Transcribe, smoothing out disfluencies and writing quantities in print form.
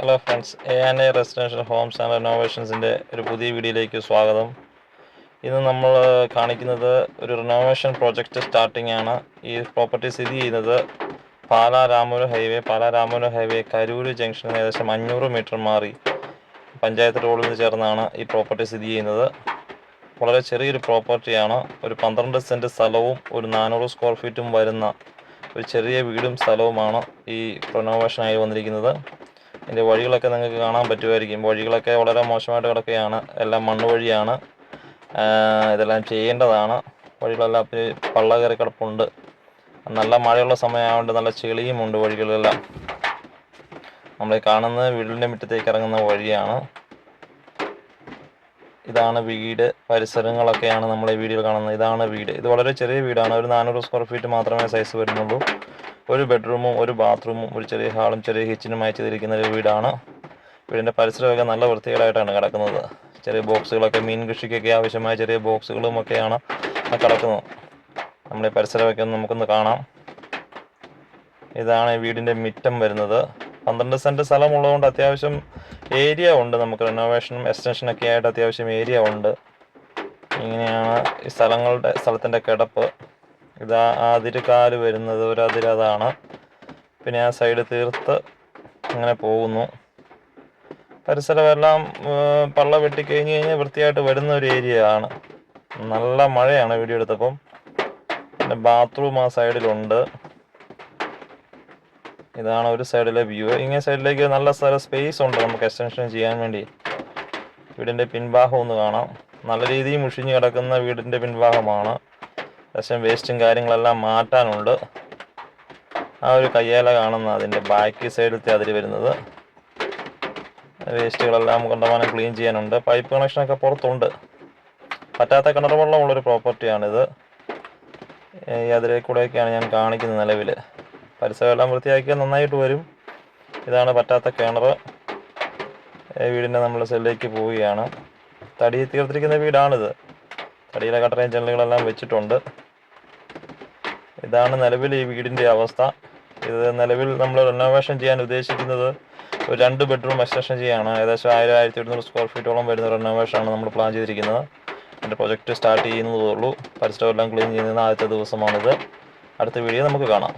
Hello friends, A&A residential homes and റിനോവേഷൻസിൻ്റെ ഒരു പുതിയ വീഡിയോയിലേക്ക് സ്വാഗതം. ഇന്ന് നമ്മൾ കാണിക്കുന്നത് ഒരു റിനോവേഷൻ പ്രോജക്റ്റ് സ്റ്റാർട്ടിംഗ് ആണ്. ഈ പ്രോപ്പർട്ടി സ്ഥിതി ചെയ്യുന്നത് പാലാ-രാമൂര് ഹൈവേ കരൂര് ജംഗ്ഷനിൽ ഏകദേശം 500 മീറ്റർ മാറി പഞ്ചായത്ത് റോഡിൽ നിന്ന് ചേർന്നാണ് ഈ പ്രോപ്പർട്ടി സ്ഥിതി ചെയ്യുന്നത്. വളരെ ചെറിയൊരു പ്രോപ്പർട്ടിയാണ്. ഒരു 12 സെൻറ്റ് സ്ഥലവും ഒരു 400 സ്ക്വയർ ഫീറ്റും വരുന്ന ഒരു ചെറിയ വീടും സ്ഥലവുമാണ് ഈ റിനോവേഷനായി വന്നിരിക്കുന്നത്. ഇതിൻ്റെ വഴികളൊക്കെ നിങ്ങൾക്ക് കാണാൻ പറ്റുമായിരിക്കും. വഴികളൊക്കെ വളരെ മോശമായിട്ട് കിടക്കുകയാണ്. എല്ലാം മണ്ണ് വഴിയാണ്. ഇതെല്ലാം ചെയ്യേണ്ടതാണ്. വഴികളെല്ലാം പള്ള കയറി കിടപ്പുണ്ട്. നല്ല മഴയുള്ള സമയമായതുകൊണ്ട് നല്ല ചെളിയുമുണ്ട് വഴികളിലെല്ലാം. നമ്മൾ കാണുന്നത് വീടിൻ്റെ മുറ്റത്തേക്ക് ഇറങ്ങുന്ന വഴിയാണ്. ഇതാണ് വീട്. പരിസരങ്ങളൊക്കെയാണ് നമ്മൾ ഈ വീഡിയോയിൽ കാണുന്നത്. ഇതാണ് വീട്. ഇത് വളരെ ചെറിയ വീടാണ്. ഒരു 400 സ്ക്വയർ ഫീറ്റ് മാത്രമേ സൈസ് വരുന്നുള്ളൂ. ഒരു ബെഡ്റൂമും ഒരു ബാത്റൂമും ഒരു ചെറിയ ഹാളും ചെറിയ കിച്ചനുമായി ചെയ്തിരിക്കുന്ന ഒരു വീടാണ്. വീടിൻ്റെ പരിസരമൊക്കെ നല്ല വൃത്തികേടായിട്ടാണ് കിടക്കുന്നത്. ചെറിയ ബോക്സുകളൊക്കെ, മീൻ കൃഷിക്കൊക്കെ ആവശ്യമായ ചെറിയ ബോക്സുകളും ഒക്കെയാണ് കിടക്കുന്നത്. നമ്മുടെ പരിസരമൊക്കെ നമുക്കൊന്ന് കാണാം. ഇതാണ് വീടിൻ്റെ മുറ്റം വരുന്നത്. 12 സെൻറ്റ് സ്ഥലമുള്ളതുകൊണ്ട് അത്യാവശ്യം ഏരിയ ഉണ്ട്. നമുക്ക് റിനോവേഷനും എക്സ്റ്റൻഷനൊക്കെ ആയിട്ട് അത്യാവശ്യം ഏരിയ ഉണ്ട്. ഇങ്ങനെയാണ് ഈ സ്ഥലത്തിൻ്റെ കിടപ്പ്. ഇതാ അതിരുകാല് വരുന്നത്, ഒരു അതിരതാണ്. പിന്നെ ആ സൈഡ് തീർത്ത് അങ്ങനെ പോകുന്നു. പരിസരമെല്ലാം പള്ള വെട്ടിക്കഴിഞ്ഞ് കഴിഞ്ഞാൽ വൃത്തിയായിട്ട് വരുന്ന ഒരു ഏരിയ ആണ്. നല്ല മഴയാണ് വീഡിയോ എടുത്തപ്പം. പിന്നെ ബാത്റൂം ആ സൈഡിലുണ്ട്. ഇതാണ് ഒരു സൈഡിലെ വ്യൂ. ഇങ്ങനെ സൈഡിലേക്ക് നല്ല സ്പേസ് ഉണ്ട് നമുക്ക് എക്സ്റ്റൻഷൻ ചെയ്യാൻ വേണ്ടി. വീടിൻ്റെ പിൻഭാഗം ഒന്ന് കാണാം. നല്ല രീതിയിൽ മുഷിഞ്ഞ് കിടക്കുന്ന വീടിൻ്റെ പിൻഭാഗമാണ്. വേസ്റ്റും കാര്യങ്ങളെല്ലാം മാറ്റാനുണ്ട്. ആ ഒരു കയ്യേല കാണുന്ന അതിൻ്റെ ബാക്ക് സൈഡിലത്തെ അതിൽ വരുന്നത്. വേസ്റ്റുകളെല്ലാം കൊണ്ടുപോകാൻ ക്ലീൻ ചെയ്യാനുണ്ട്. പൈപ്പ് കണക്ഷനൊക്കെ പുറത്തുണ്ട്. പറ്റാത്ത കിണർ വെള്ളമുള്ളൊരു പ്രോപ്പർട്ടിയാണിത്. ഈ അതിലെ കൂടെയൊക്കെയാണ് ഞാൻ കാണിക്കുന്നത് നിലവിൽ. പരിസരമെല്ലാം വൃത്തിയാക്കിയാൽ നന്നായിട്ട് വരും. ഇതാണ് പറ്റാത്ത കിണർ. വീടിൻ്റെ നമ്മൾ സെല്ലിലേക്ക് പോവുകയാണ്. തടി തീർത്തിരിക്കുന്ന വീടാണിത്. തടിയിലെ കട്ടറയും ജനലുകളെല്ലാം വെച്ചിട്ടുണ്ട്. ഇതാണ് നിലവിൽ ഈ വീടിൻ്റെ അവസ്ഥ. ഇത് നിലവിൽ നമ്മൾ റിനോവേഷൻ ചെയ്യാൻ ഉദ്ദേശിക്കുന്നത് ഒരു 2 ബെഡ്റൂം എക്സ്റ്റൻഷൻ ചെയ്യാണ്. ഏകദേശം 1000-1200 സ്ക്വയർ ഫീറ്റോളം വരുന്ന റിനോവേഷനാണ് നമ്മൾ പ്ലാൻ ചെയ്തിരിക്കുന്നത്. എൻ്റെ പ്രൊജക്റ്റ് സ്റ്റാർട്ട് ചെയ്യുന്നതേ ഉള്ളൂ. പരിസരമെല്ലാം ക്ലീൻ ചെയ്യുന്ന ആദ്യത്തെ ദിവസമാണിത്. അടുത്ത വീഡിയോ നമുക്ക് കാണാം.